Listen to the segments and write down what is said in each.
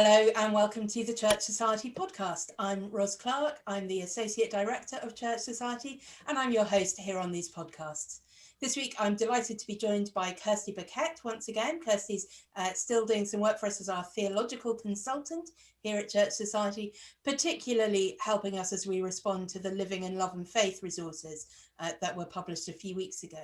Hello and welcome to the Church Society podcast. I'm Ros Clark, I'm the Associate Director of Church Society and I'm your host here on these podcasts. This week I'm delighted to be joined by Kirsty Burkett once again. Kirsty's still doing some work for us as our theological consultant here at Church Society, particularly helping us as we respond to the Living in Love and Faith resources that were published a few weeks ago.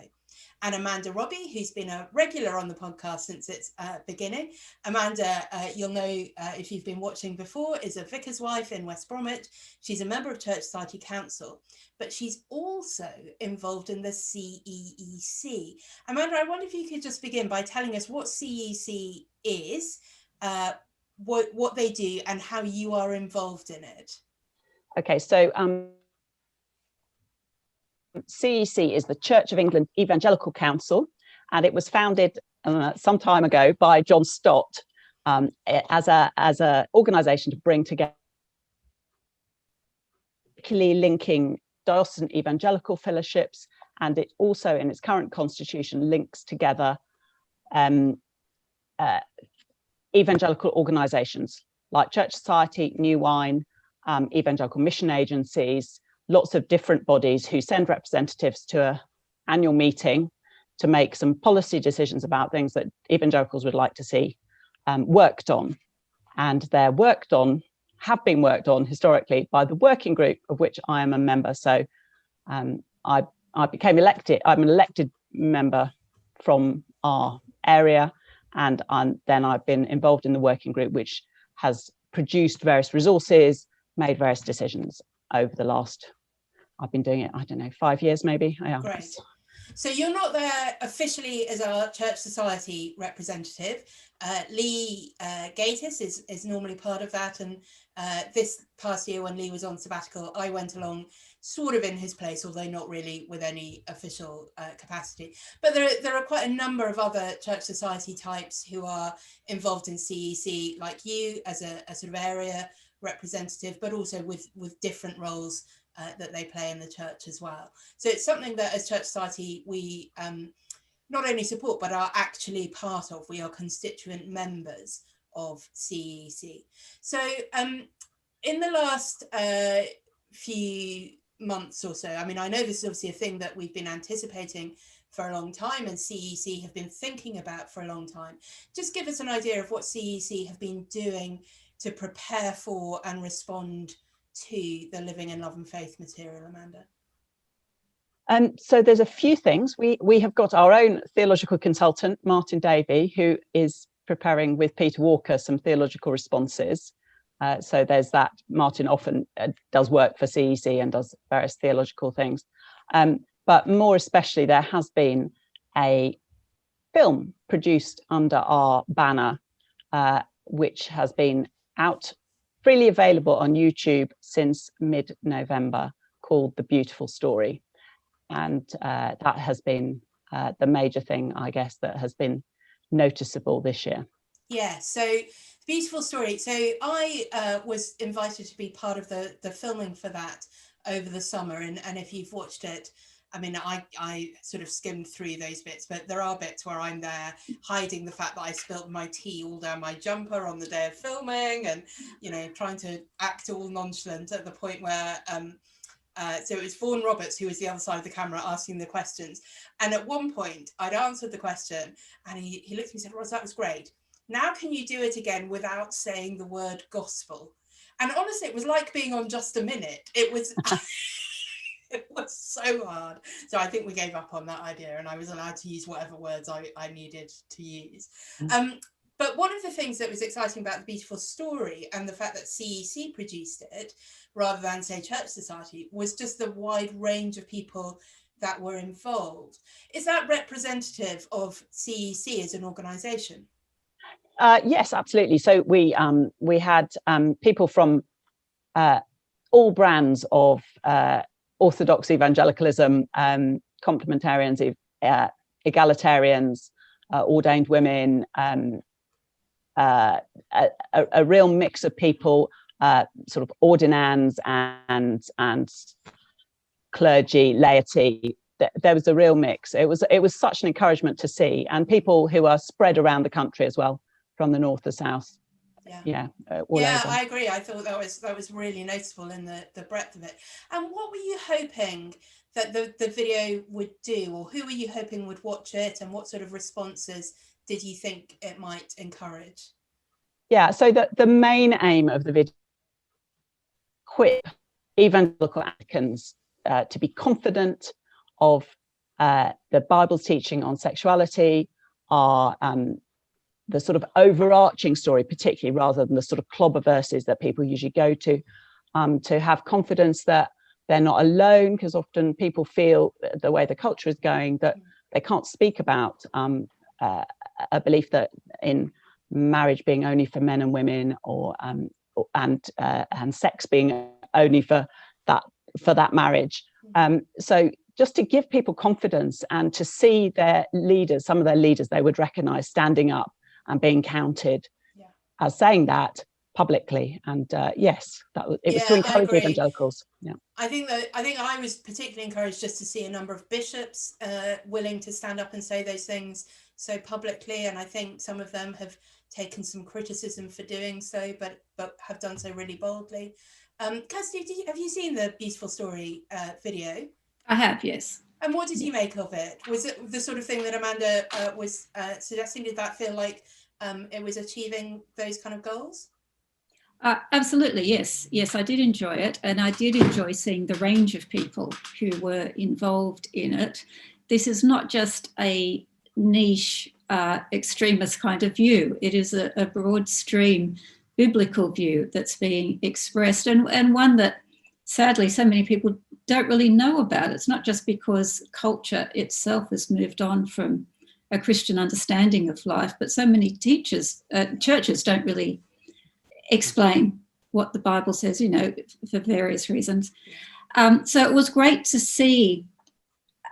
And Amanda Robbie, who's been a regular on the podcast since its beginning. Amanda, you'll know if you've been watching before, is a vicar's wife in West Bromwich. She's a member of Church Society Council, but she's also involved in the CEEC. Amanda, I wonder if you could just begin by telling us what CEC is, what they do and how you are involved in it. Okay, so CEC is the Church of England Evangelical Council, and it was founded some time ago by John Stott as a organisation to bring together, particularly linking diocesan evangelical fellowships, and it also in its current constitution links together evangelical organisations like Church Society, New Wine, evangelical mission agencies, lots of different bodies who send representatives to an annual meeting to make some policy decisions about things that evangelicals would like to see worked on. And they're have been worked on historically by the working group of which I am a member. So I became elected. I'm an elected member from our area, and then I've been involved in the working group, which has produced various resources, made various decisions over the last, I've been doing it, 5 years maybe. Yeah. Great. So you're not there officially as our Church Society representative. Lee Gatiss is normally part of that, and this past year when Lee was on sabbatical, I went along sort of in his place, although not really with any official capacity. But there are quite a number of other Church Society types who are involved in CEC, like you as a sort of area representative, but also with different roles that they play in the church as well. So it's something that as Church Society we not only support but are actually part of. We are constituent members of CEC. So in the last few months or so, I mean, I know this is obviously a thing that we've been anticipating for a long time and CEC have been thinking about for a long time. Just give us an idea of what CEC have been doing to prepare for and respond to the Living in Love and Faith material, Amanda. So there's a few things. We have got our own theological consultant, Martin Davey, who is preparing with Peter Walker some theological responses. So there's that. Martin often does work for CEC and does various theological things. But more especially, there has been a film produced under our banner, which has been out freely available on YouTube since mid-November, called The Beautiful Story. And that has been the major thing, I guess, that has been noticeable this year. Yeah, so Beautiful Story. So I was invited to be part of the filming for that over the summer. And if you've watched it, I mean, I sort of skimmed through those bits, but there are bits where I'm there hiding the fact that I spilled my tea all down my jumper on the day of filming and, you know, trying to act all nonchalant at the point where, so it was Vaughan Roberts, who was the other side of the camera asking the questions. And at one point I'd answered the question and he looked at me and said, Ros, that was great. Now can you do it again without saying the word gospel? And honestly, it was like being on Just a Minute. It was... It was so hard. So I think we gave up on that idea and I was allowed to use whatever words I needed to use. But one of the things that was exciting about The Beautiful Story and the fact that CEC produced it, rather than say Church Society, was just the wide range of people that were involved. Is that representative of CEC as an organisation? Yes, absolutely. So we had people from all brands of Orthodox evangelicalism, complementarians, egalitarians, ordained women, a real mix of people, sort of ordinands and clergy, laity. There was a real mix. It was such an encouragement to see, and people who are spread around the country as well, from the north to south. all Yeah, over. I agree. I thought that was really noticeable in the breadth of it. And what were you hoping that the video would do, or who were you hoping would watch it, and what sort of responses did you think it might encourage? Yeah, so the main aim of the video, equip evangelical Anglicans to be confident of the Bible's teaching on sexuality, the sort of overarching story, particularly, rather than the sort of clobber verses that people usually go to have confidence that they're not alone, because often people feel the way the culture is going that they can't speak about a belief that in marriage being only for men and women, or and sex being only for that marriage. So just to give people confidence, and to see their leaders, some of their leaders they would recognize, standing up and being counted as saying that publicly. And yes, it was to encourage evangelicals. I think I was particularly encouraged just to see a number of bishops willing to stand up and say those things so publicly, and I think some of them have taken some criticism for doing so, but have done so really boldly. Kirsty, have you seen the Beautiful Story video? I have, yes. And what did you make of it? Was it the sort of thing that Amanda was suggesting? Did that feel like it was achieving those kind of goals? Absolutely, yes. Yes, I did enjoy it. And I did enjoy seeing the range of people who were involved in it. This is not just a niche extremist kind of view. It is a broad stream biblical view that's being expressed, and one that sadly so many people don't really know about. It's not just because culture itself has moved on from a Christian understanding of life, but so many churches don't really explain what the Bible says, for various reasons. So it was great to see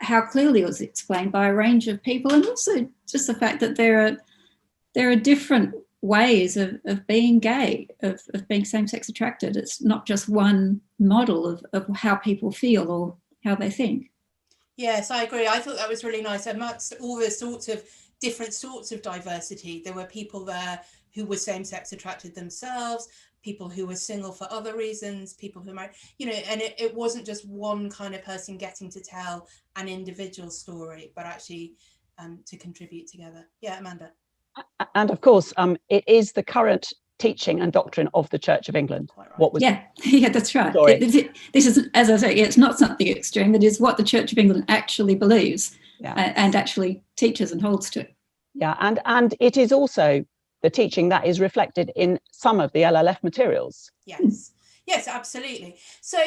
how clearly it was explained by a range of people, and also just the fact that there are different ways of being gay, of being same-sex attracted. It's not just one model of how people feel or how they think. Yes, I agree. I thought that was really nice. Amongst all the sorts of different sorts of diversity, there were people there who were same-sex attracted themselves, people who were single for other reasons, people who married, and it wasn't just one kind of person getting to tell an individual story, but actually to contribute together. Yeah, Amanda. And of course, it is the current teaching and doctrine of the Church of England. Right. What was that's right. This is, as I say, it's not something extreme. It is what the Church of England actually believes and actually teaches and holds to. Yeah, and it is also the teaching that is reflected in some of the LLF materials. Yes, absolutely. So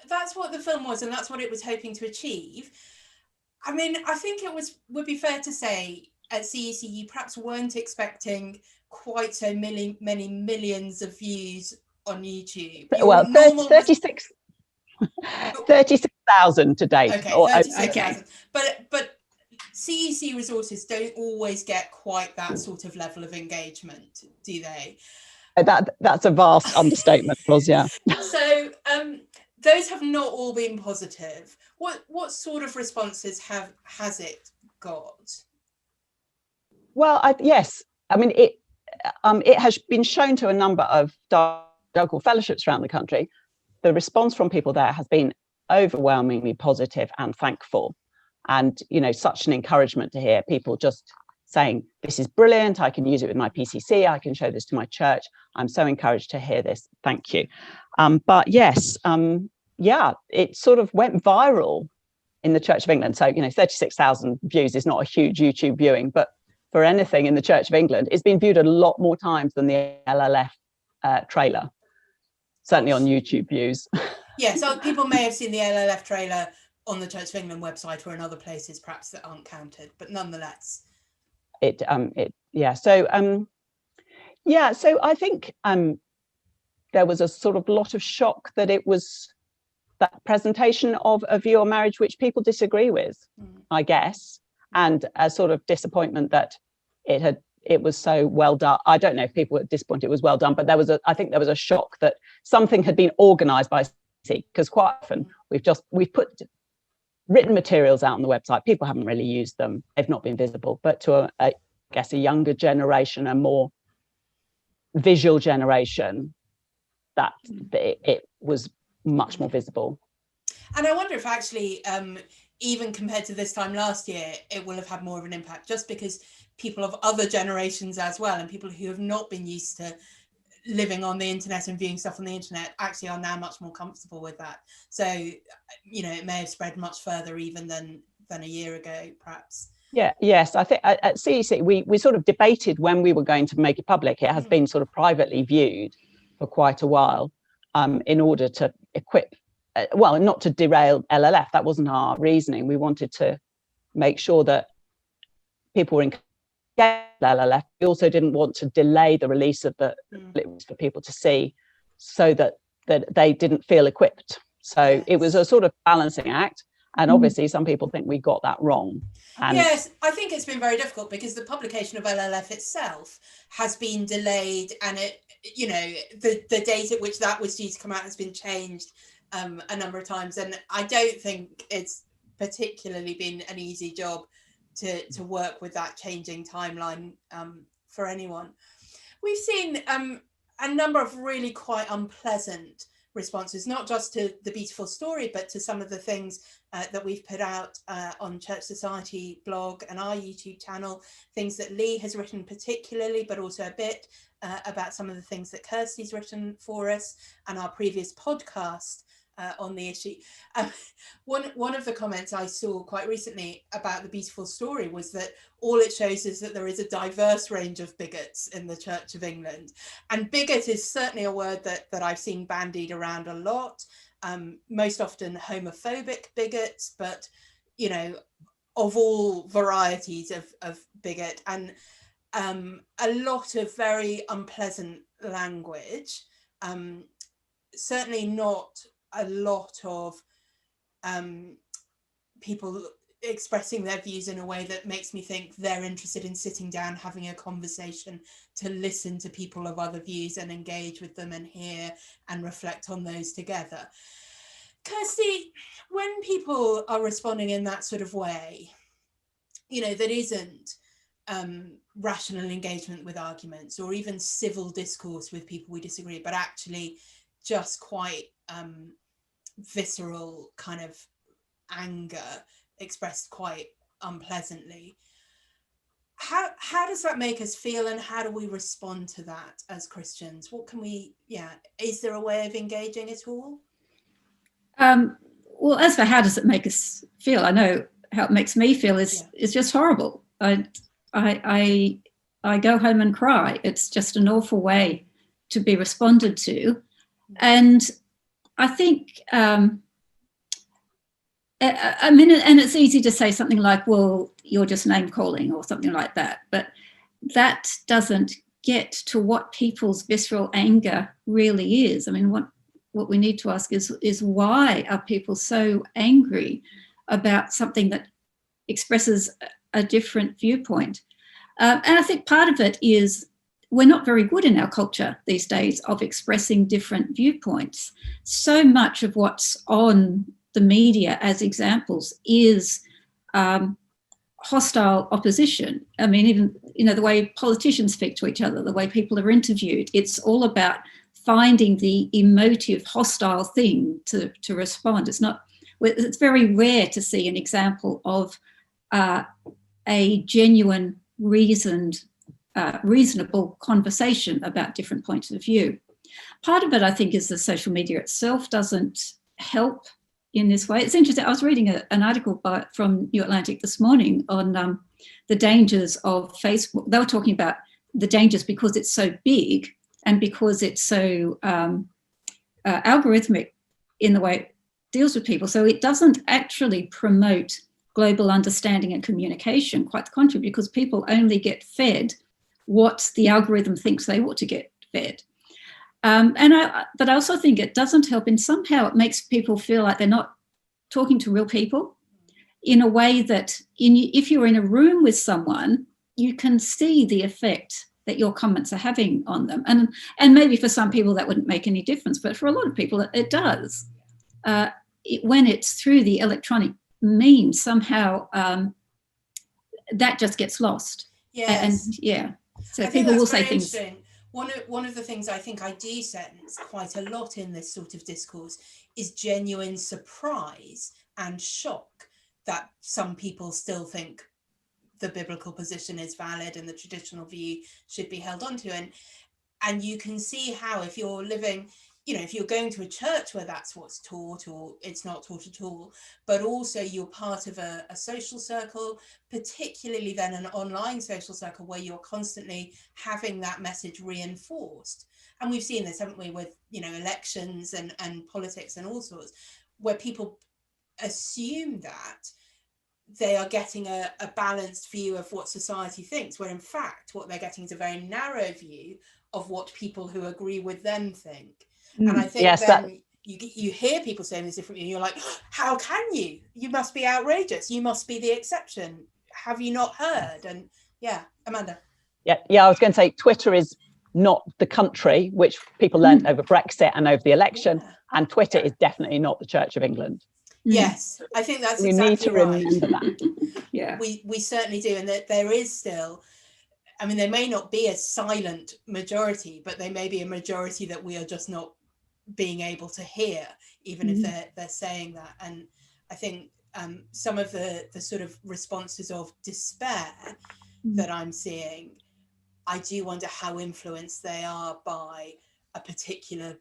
that's what the film was, and that's what it was hoping to achieve. I mean, I think it would be fair to say at CEC you perhaps weren't expecting quite so many millions of views on YouTube. Well, 36,000 to date. Okay, 36,000. But CEC resources don't always get quite that sort of level of engagement, do they? That's a vast understatement, Roz, yeah. So those have not all been positive. What sort of responses has it got? Well, yes. I mean, it has been shown to a number of local fellowships around the country. The response from people there has been overwhelmingly positive and thankful. And, such an encouragement to hear people just saying, this is brilliant. I can use it with my PCC. I can show this to my church. I'm so encouraged to hear this. Thank you. But yes, it sort of went viral in the Church of England. So, 36,000 views is not a huge YouTube viewing, but for anything in the Church of England, it's been viewed a lot more times than the LLF trailer, certainly on YouTube views. Yeah, so people may have seen the LLF trailer on the Church of England website or in other places perhaps that aren't counted, but nonetheless. So I think there was a sort of lot of shock that it was that presentation of a view on marriage which people disagree with, I guess, and a sort of disappointment that it was so well done. I don't know if people were disappointed it was well done, but I think there was a shock that something had been organised by CEC, because quite often we've put written materials out on the website. People haven't really used them. They've not been visible, but to I guess a younger generation, a more visual generation, that it was much more visible. And I wonder if actually, even compared to this time last year, it will have had more of an impact, just because people of other generations as well, and people who have not been used to living on the internet and viewing stuff on the internet, actually are now much more comfortable with that. So, you know, it may have spread much further even than a year ago, perhaps. Yes, I think at CEC we sort of debated when we were going to make it public. It has been sort of privately viewed for quite a while, in order to equip, well, not to derail LLF. That wasn't our reasoning. We wanted to make sure that people were engaged with LLF. We also didn't want to delay the release of the for people to see, so that they didn't feel equipped. So it was a sort of balancing act. And obviously some people think we got that wrong. And yes, I think it's been very difficult because the publication of LLF itself has been delayed, and it, you know, the date at which that was due to come out has been changed a number of times, and I don't think it's particularly been an easy job to work with that changing timeline for anyone. We've seen a number of really quite unpleasant responses, not just to the beautiful story, but to some of the things that we've put out on Church Society blog and our YouTube channel, things that Lee has written particularly, but also a bit about some of the things that Kirsty's written for us, and our previous podcast on the issue. One of the comments I saw quite recently about the beautiful story was that all it shows is that there is a diverse range of bigots in the Church of England. And bigot is certainly a word that I've seen bandied around a lot, most often homophobic bigots, but, you know, of all varieties of bigot, and a lot of very unpleasant language, certainly not a lot of people expressing their views in a way that makes me think they're interested in sitting down, having a conversation, to listen to people of other views and engage with them and hear and reflect on those together. Kirsty, when people are responding in that sort of way, you know, that isn't rational engagement with arguments or even civil discourse with people we disagree, but actually just quite visceral kind of anger expressed quite unpleasantly, how does that make us feel, and how do we respond to that as Christians? What can we, is there a way of engaging at all? Well, as for how does it make us feel, I know how it makes me feel is just horrible. I go home and cry. It's just an awful way to be responded to. And I think, I mean, and it's easy to say something like, well, you're just name calling or something like that. But that doesn't get to what people's visceral anger really is. I mean, what we need to ask is why are people so angry about something that expresses a different viewpoint? And I think part of it is we're not very good in our culture these days of expressing different viewpoints. So much of what's on the media as examples is hostile opposition. I mean, even, you know, the way politicians speak to each other, the way people are interviewed, it's all about finding the emotive, hostile thing to respond. It's very rare to see an example of a genuine, reasonable conversation about different points of view. Part of it, I think, is the social media itself doesn't help in this way. It's interesting. I was reading an article from New Atlantic this morning on the dangers of Facebook. They were talking about the dangers because it's so big and because it's so algorithmic in the way it deals with people. So it doesn't actually promote global understanding and communication, quite the contrary, because people only get fed what the algorithm thinks they ought to get fed. But I also think it doesn't help, and somehow it makes people feel like they're not talking to real people in a way that if you're in a room with someone, you can see the effect that your comments are having on them. And maybe for some people that wouldn't make any difference, but for a lot of people it does. When it's through the electronic means, somehow that just gets lost. Yes. And so people will say things. one of the things I think I do sense quite a lot in this sort of discourse is genuine surprise and shock that some people still think the biblical position is valid and the traditional view should be held on to. And you can see how, if you're living, if you're going to a church where that's what's taught, or it's not taught at all, but also you're part of a social circle, particularly then an online social circle where you're constantly having that message reinforced. And we've seen this, haven't we, with, elections and politics and all sorts, where people assume that they are getting a balanced view of what society thinks, where in fact what they're getting is a very narrow view of what people who agree with them think. And I think you hear people saying this differently, and you're like, how can you? You must be outrageous. You must be the exception. Have you not heard? And yeah, Amanda. Yeah, I was going to say Twitter is not the country, which people learned over Brexit and over the election, and Twitter is definitely not the Church of England. Yes, I think that's we exactly need to right. remember that. Yeah, we certainly do, and that there is still, I mean, there may not be a silent majority, but they may be a majority that we are just not being able to hear, even if they're saying that. And I think some of the sort of responses of despair that I'm seeing, I do wonder how influenced they are by a particular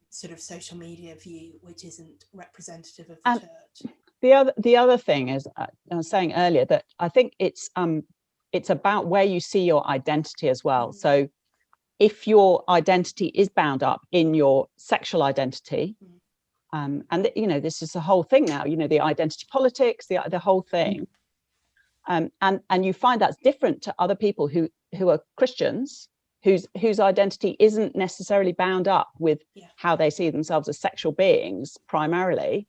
sort of social media view which isn't representative of the church. The other thing is, I was saying earlier, that I think it's about where you see your identity as well. So if your identity is bound up in your sexual identity, and this is the whole thing now, the identity politics, the whole thing, and you find that's different to other people who are Christians, whose identity isn't necessarily bound up with how they see themselves as sexual beings primarily.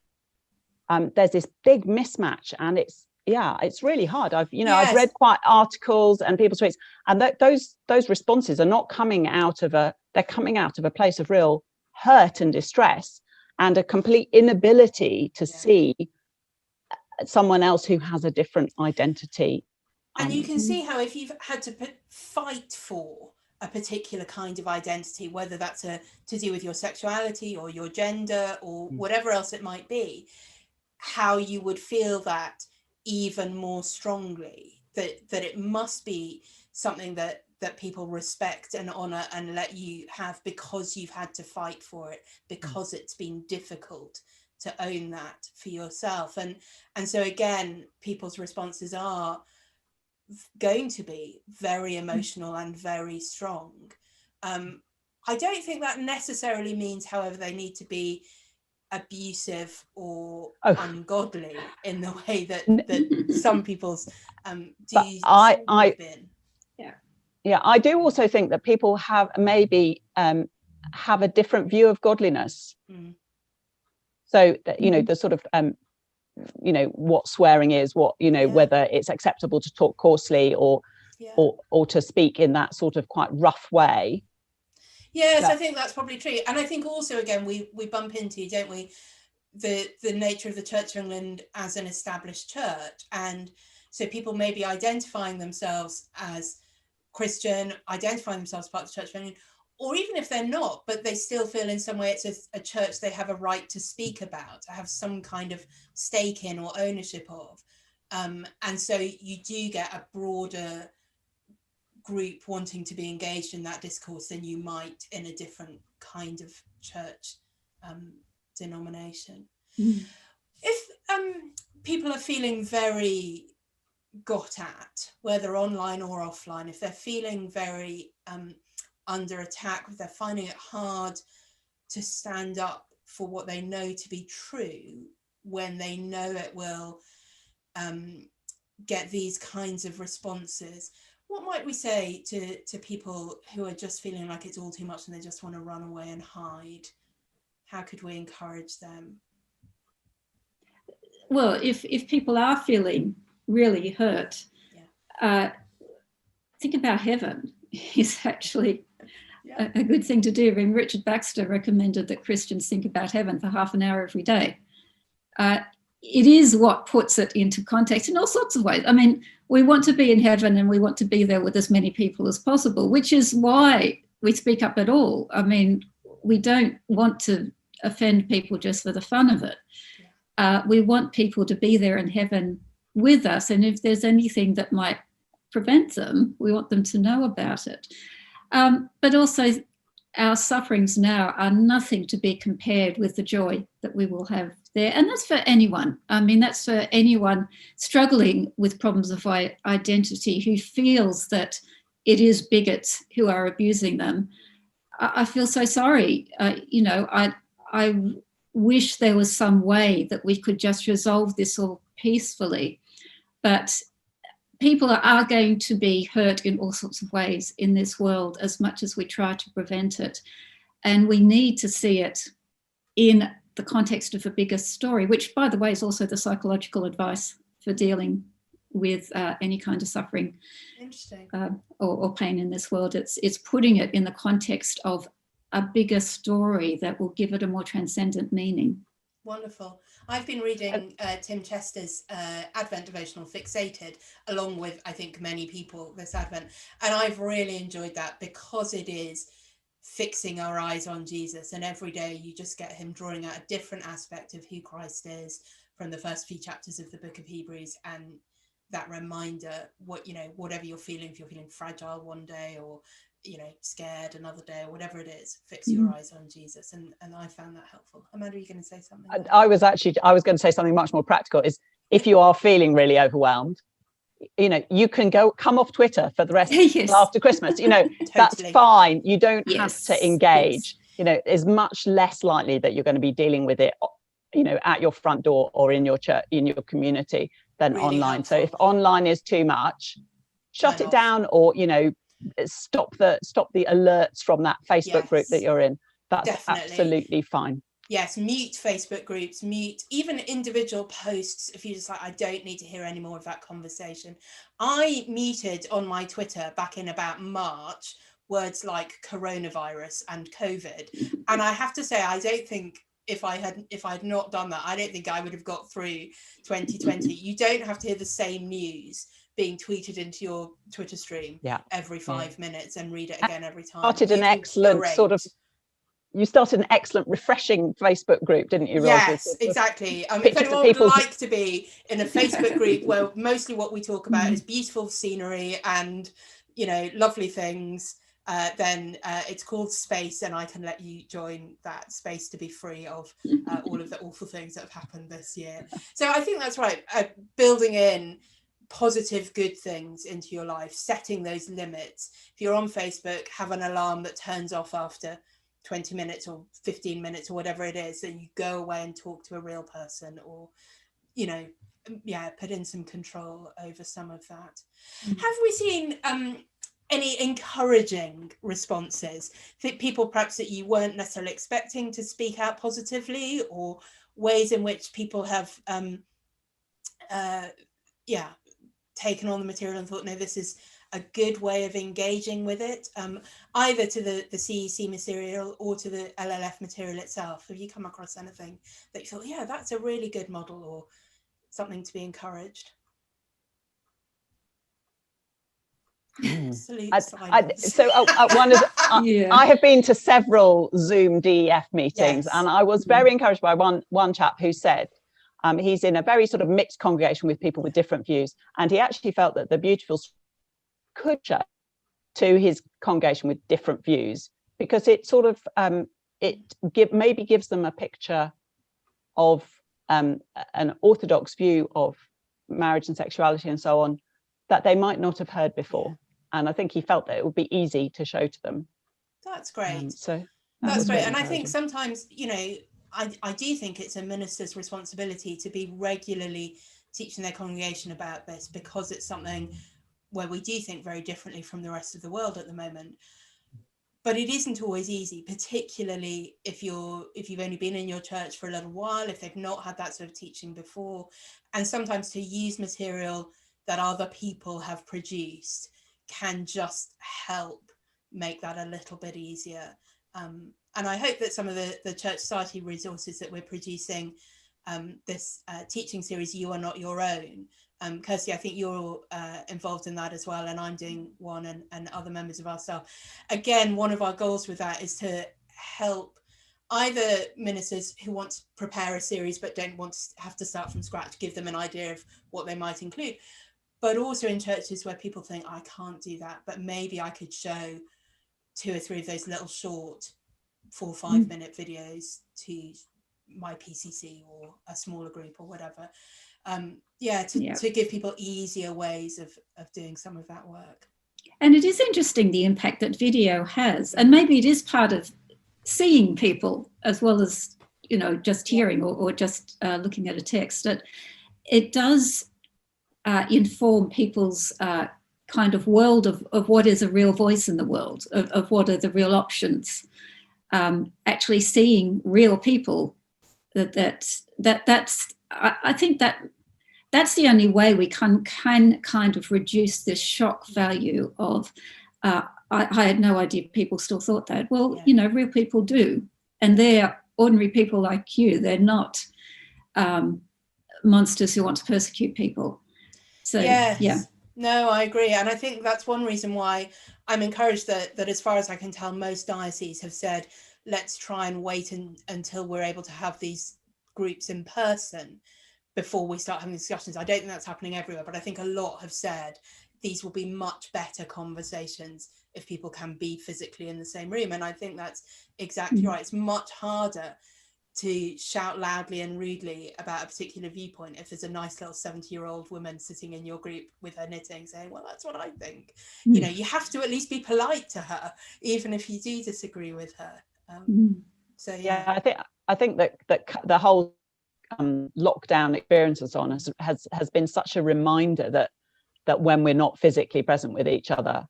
There's this big mismatch, and it's really hard. I've read quite articles and people's tweets, and those responses are not coming out of they're coming out of a place of real hurt and distress, and a complete inability to see someone else who has a different identity. And you can see how if you've had to fight for a particular kind of identity, whether that's to do with your sexuality or your gender or whatever else it might be, how you would feel that even more strongly, that it must be something that people respect and honor and let you have, because you've had to fight for it, because it's been difficult to own that for yourself. And so again, people's responses are going to be very emotional and very strong. I don't think that necessarily means, however, they need to be abusive or ungodly in the way that some people's do. I do also think that people have maybe have a different view of godliness. So the sort of what swearing is, whether it's acceptable to talk coarsely or to speak in that sort of quite rough way. Yes, I think that's probably true. And I think also, again, we bump into, don't we, the nature of the Church of England as an established church. And so people may be identifying themselves as Christian, identifying themselves as part of the Church of England, or even if they're not, but they still feel in some way it's a church they have a right to speak about, to have some kind of stake in or ownership of. And so you do get a broader group wanting to be engaged in that discourse than you might in a different kind of church denomination. If people are feeling very got at, whether online or offline, if they're feeling very under attack, if they're finding it hard to stand up for what they know to be true, when they know it will get these kinds of responses, what might we say to people who are just feeling like it's all too much and they just want to run away and hide? How could we encourage them? Well, if people are feeling really hurt, think about heaven is actually a good thing to do. I mean, Richard Baxter recommended that Christians think about heaven for half an hour every day. It is what puts it into context in all sorts of ways. I mean, we want to be in heaven and we want to be there with as many people as possible, which is why we speak up at all. I mean, we don't want to offend people just for the fun of it. We want people to be there in heaven with us, and if there's anything that might prevent them, we want them to know about it. But also, our sufferings now are nothing to be compared with the joy that we will have there. And that's for anyone. I mean, that's for anyone struggling with problems of identity who feels that it is bigots who are abusing them. I feel so sorry. You know, I wish there was some way that we could just resolve this all peacefully. But people are going to be hurt in all sorts of ways in this world, as much as we try to prevent it. And we need to see it in the context of a bigger story, which, by the way, is also the psychological advice for dealing with any kind of suffering or pain in this world. It's putting it in the context of a bigger story that will give it a more transcendent meaning. Wonderful. I've been reading Tim Chester's Advent devotional, Fixated, along with, I think, many people this Advent. And I've really enjoyed that because it is fixing our eyes on Jesus. And every day you just get him drawing out a different aspect of who Christ is from the first few chapters of the book of Hebrews. And that reminder, whatever you're feeling, if you're feeling fragile one day or scared another day or whatever it is, fix your eyes on Jesus. And I found that helpful. Amanda, are you going to say something? I was going to say something much more practical. Is if you are feeling really overwhelmed, you can come off Twitter for the rest yes. after Christmas. Totally. That's fine. You don't have Yes. to engage. It's much less likely that you're going to be dealing with it, at your front door or in your church, in your community, than really online. Helpful. So if online is too much, shut it down, or stop the alerts from that Facebook group that you're in. That's definitely absolutely fine. Yes, mute Facebook groups, mute even individual posts if you just like, I don't need to hear any more of that conversation. I muted on my Twitter back in about March words like coronavirus and COVID. And I have to say, I don't think if I had not done that, I don't think I would have got through 2020. You don't have to hear the same news being tweeted into your Twitter stream every 5 minutes and read it again every time. You started an excellent, refreshing Facebook group, didn't you, Rose? Yes, exactly. If anyone would like to be in a Facebook group where mostly what we talk about is beautiful scenery and, lovely things, then it's called Space, and I can let you join that space to be free of all of the awful things that have happened this year. So I think that's right. Building in positive, good things into your life, setting those limits. If you're on Facebook, have an alarm that turns off after 20 minutes or 15 minutes or whatever it is, that you go away and talk to a real person, or put in some control over some of that. Have we seen any encouraging responses, people perhaps that you weren't necessarily expecting to speak out positively, or ways in which people have taken on the material and thought, no, this is a good way of engaging with it, either to the CEC material or to the LLF material itself? Have you come across anything that you thought, that's a really good model, or something to be encouraged? Absolute silence. I have been to several Zoom DEF meetings, and I was very encouraged by one chap who said, he's in a very sort of mixed congregation with people with different views, and he actually felt that the Beautiful could show to his congregation with different views, because it sort of maybe gives them a picture of an orthodox view of marriage and sexuality and so on that they might not have heard before. And I think he felt that it would be easy to show to them. That's great. That's great. And I think sometimes, I do think it's a minister's responsibility to be regularly teaching their congregation about this, because it's something where we do think very differently from the rest of the world at the moment. But it isn't always easy, particularly if you've only been in your church for a little while, if they've not had that sort of teaching before. And sometimes to use material that other people have produced can just help make that a little bit easier. And I hope that some of the Church Society resources that we're producing, this teaching series, You Are Not Your Own, Kirsty, I think you're involved in that as well, and I'm doing one, and other members of our staff. Again, one of our goals with that is to help either ministers who want to prepare a series but don't want to have to start from scratch, give them an idea of what they might include, but also in churches where people think, I can't do that, but maybe I could show 2 or 3 of those little short 4 or 5 minute videos to my PCC or a smaller group or whatever. To give people easier ways of doing some of that work. And it is interesting the impact that video has, and maybe it is part of seeing people as well as, you know, just hearing or just looking at a text. That it does inform people's kind of world of what is a real voice in the world, of what are the real options. Actually seeing real people, that's I think that's the only way we can kind of reduce this shock value of I had no idea people still thought that. Well, you know, real people do, and they're ordinary people like you. They're not monsters who want to persecute people. So no, I agree, and I think that's one reason why I'm encouraged that as far as I can tell, most dioceses have said, let's try and wait until we're able to have these groups in person before we start having discussions. I don't think that's happening everywhere, but I think a lot have said these will be much better conversations if people can be physically in the same room. And I think that's exactly right. It's much harder to shout loudly and rudely about a particular viewpoint if there's a nice little 70-year-old woman sitting in your group with her knitting saying, well, that's what I think. You know, you have to at least be polite to her, even if you do disagree with her. So I think that the whole lockdown experience and so on has been such a reminder that when we're not physically present with each other,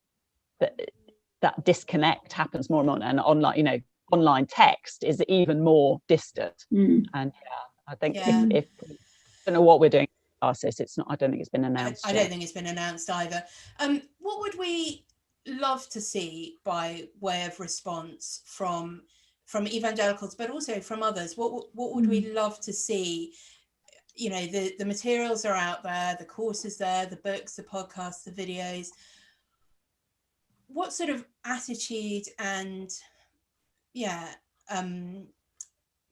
that disconnect happens more and more, and online, you know, online text is even more distant. And I think if I don't know what we're doing, it's not. I don't think it's been announced. I don't think it's been announced either. What would we love to see by way of response from evangelicals, but also from others? What would we love to see? You know, the materials are out there, the courses there, the books, the podcasts, the videos. What sort of attitude and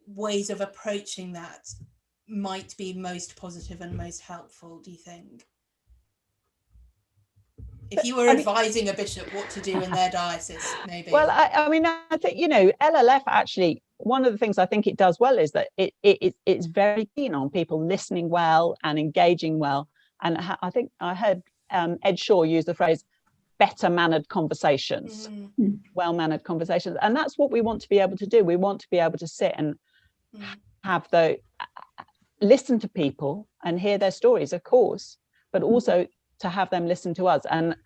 ways of approaching that might be most positive and most helpful, do you think? If you were advising a bishop what to do in their diocese, maybe. Well, I mean, I think, you know, LLF actually, one of the things I think it does well is that it's very keen on people listening well and engaging well. And I think I heard Ed Shaw use the phrase better mannered conversations, well-mannered conversations. And that's what we want to be able to do. We want to be able to sit and have listen to people and hear their stories, of course, but also to have them listen to us. And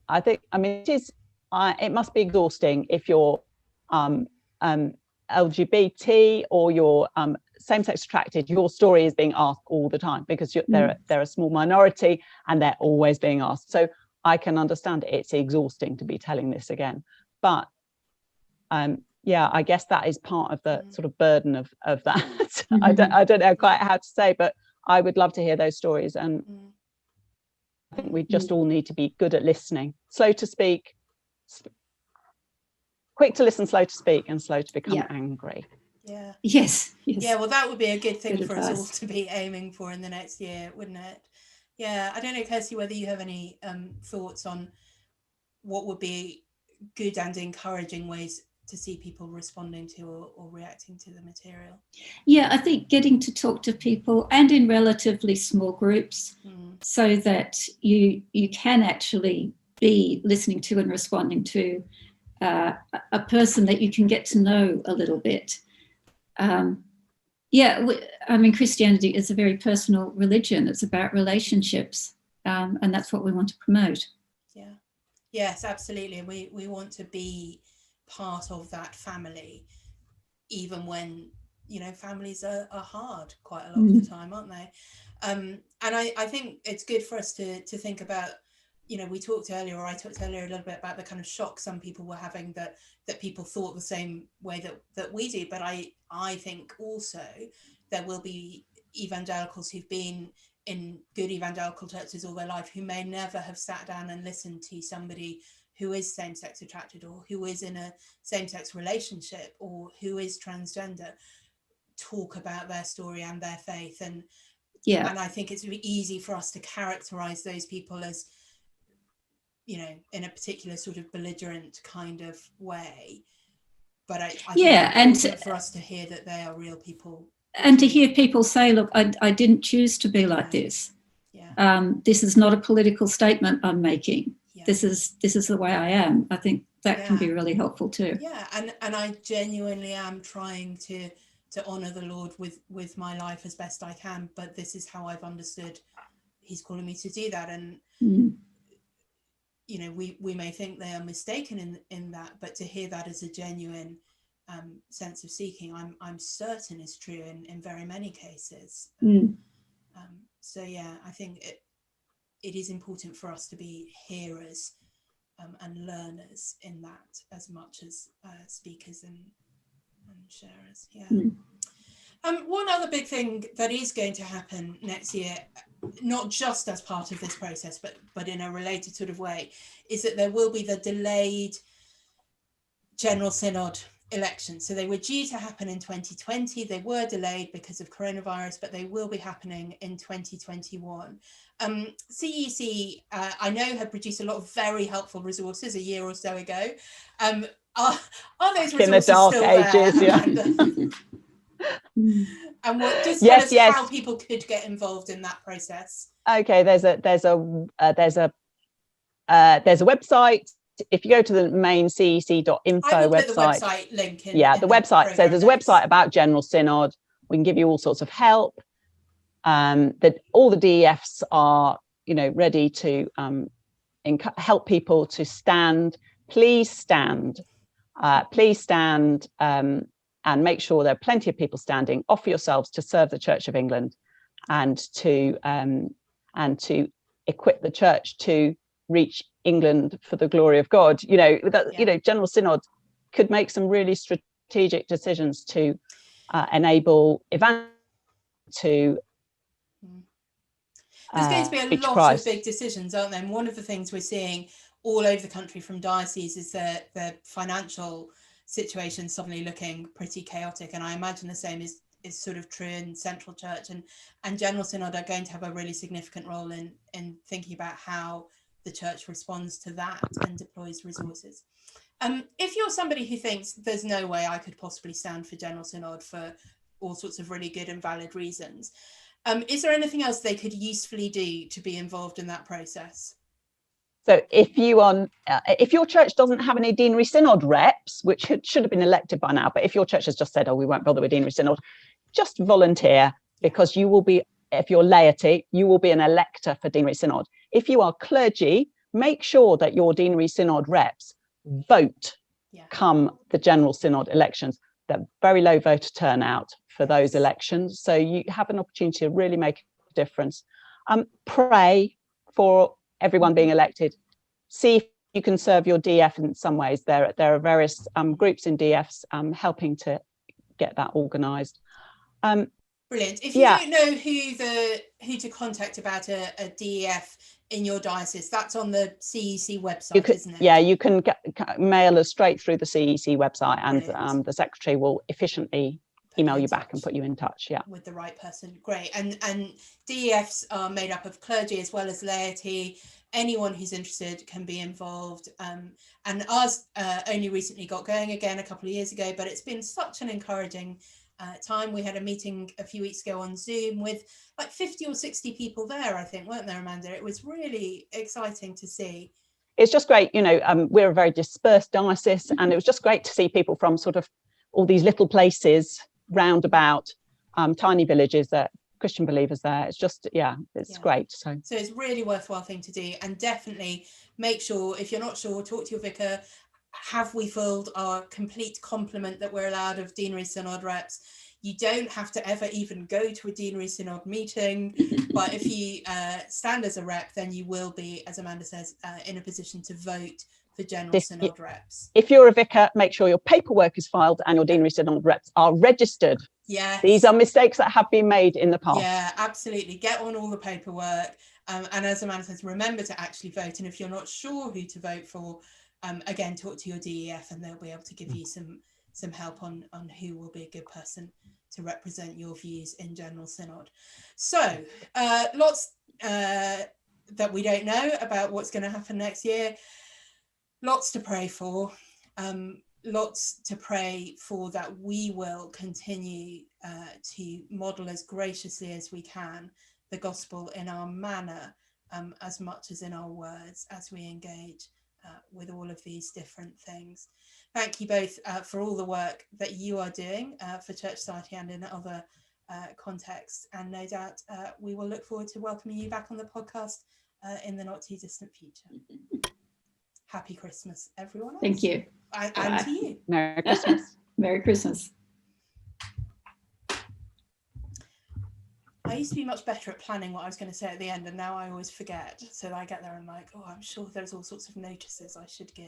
I think, I mean, it must be exhausting if you're LGBT or you're same-sex attracted. Your story is being asked all the time because they're a small minority and they're always being asked. So I can understand it's exhausting to be telling this again, but I guess that is part of the sort of burden of that. I don't know quite how to say, but I would love to hear those stories. And I think we just all need to be good at listening, slow to speak, quick to listen, slow to speak, and slow to become angry. Yes. Well, that would be a good thing for us all to be aiming for in the next year, wouldn't it? I don't know, Kirsty, whether you have any thoughts on what would be good and encouraging ways to see people responding to or reacting to the material. I think getting to talk to people and in relatively small groups so that you can actually be listening to and responding to a person that you can get to know a little bit. I mean, Christianity is a very personal religion. It's about relationships, and that's what we want to promote. Yes, absolutely. We want to be part of that family, even when, you know, families are hard quite a lot of the time, aren't they? And I think it's good for us to think about, you know, I talked earlier a little bit about the kind of shock some people were having that people thought the same way that we do. But I think also there will be evangelicals who've been in good evangelical churches all their life, who may never have sat down and listened to somebody who is same-sex attracted, or who is in a same-sex relationship, or who is transgender, talk about their story and their faith. And I think it's really easy for us to characterize those people as, you know, in a particular sort of belligerent kind of way. But I think it's important for us to hear that they are real people. And to hear people say, look, I didn't choose to be like this. Yeah. This is not a political statement I'm making. Yeah. This is the way I am. I think that can be really helpful too. Yeah, and I genuinely am trying to honour the Lord with my life as best I can, but this is how I've understood he's calling me to do that. And you know, we may think they are mistaken in that, but to hear that as a genuine sense of seeking, I'm certain is true in very many cases. So yeah, I think it is important for us to be hearers and learners in that as much as speakers and sharers. One other big thing that is going to happen next year, not just as part of this process, but in a related sort of way, is that there will be the delayed General Synod elections. So they were due to happen in 2020. They were delayed because of coronavirus, but they will be happening in 2021. CEC, I know, had produced a lot of very helpful resources a year or so ago. Are those resources in the dark still ages, there? And what, just tell us how people could get involved in that process. Okay, there's a website. If you go to the main cec.info I will website, put the website link in. Yeah, the website. So there's a website about General Synod. We can give you all sorts of help. That all the DEFs are, you know, ready to help people to stand. Please stand. And make sure there are plenty of people standing. Offer yourselves to serve the Church of England, and to equip the Church to reach England for the glory of God. You know, you know, General Synod could make some really strategic decisions to enable evangelists to. There's going to be a lot of big decisions, aren't there? And one of the things we're seeing all over the country from dioceses is the financial situation suddenly looking pretty chaotic, and I imagine the same is sort of true in Central Church, and General Synod are going to have a really significant role in thinking about how the Church responds to that and deploys resources. If you're somebody who thinks there's no way I could possibly stand for General Synod for all sorts of really good and valid reasons, is there anything else they could usefully do to be involved in that process? So if your church doesn't have any deanery synod reps, which should have been elected by now, but if your church has just said, oh, we won't bother with deanery synod, just volunteer, because you will be, if you're laity, you will be an elector for deanery synod. If you are clergy, make sure that your deanery synod reps vote come the General Synod elections. They're very low voter turnout for those elections, so you have an opportunity to really make a difference. Pray for everyone being elected. See if you can serve your DF in some ways. There are various groups in DFs helping to get that organised. Brilliant. If you don't know who to contact about a DEF in your diocese, that's on the CEC website, isn't it? Yeah, you can mail us straight through the CEC website, and the secretary will efficiently email you back and put you in touch with the right person. Great. And DEFs are made up of clergy as well as laity. Anyone who's interested can be involved, and ours only recently got going again a couple of years ago, but it's been such an encouraging time. We had a meeting a few weeks ago on Zoom with like 50 or 60 people there, I think, weren't there, Amanda? It was really exciting to see. It's just great, you know, we're a very dispersed diocese, and it was just great to see people from sort of all these little places round about, tiny villages, that Christian believers there. It's just, it's great. So it's really worthwhile thing to do, and definitely make sure, if you're not sure, talk to your vicar. Have we filled our complete complement that we're allowed of deanery synod reps? You don't have to ever even go to a deanery synod meeting, but if you stand as a rep, then you will be, as Amanda says, in a position to vote for general synod reps. If you're a vicar, make sure your paperwork is filed and your deanery synod reps are registered. Yes. These are mistakes that have been made in the past. Yeah, absolutely. Get on all the paperwork. And as Amanda says, remember to actually vote. And if you're not sure who to vote for, again, talk to your DEF and they'll be able to give you some help on who will be a good person to represent your views in General Synod. So lots that we don't know about what's going to happen next year. Lots to pray for. Lots to pray for that we will continue to model as graciously as we can the gospel in our manner, as much as in our words, as we engage with all of these different things. Thank you both for all the work that you are doing for Church Society and in other contexts, and no doubt we will look forward to welcoming you back on the podcast in the not too distant future. Happy Christmas, everyone else. Thank you. And to you. Merry Christmas. Merry Christmas. I used to be much better at planning what I was going to say at the end, and now I always forget. So I get there and I'm like, oh, I'm sure there's all sorts of notices I should give.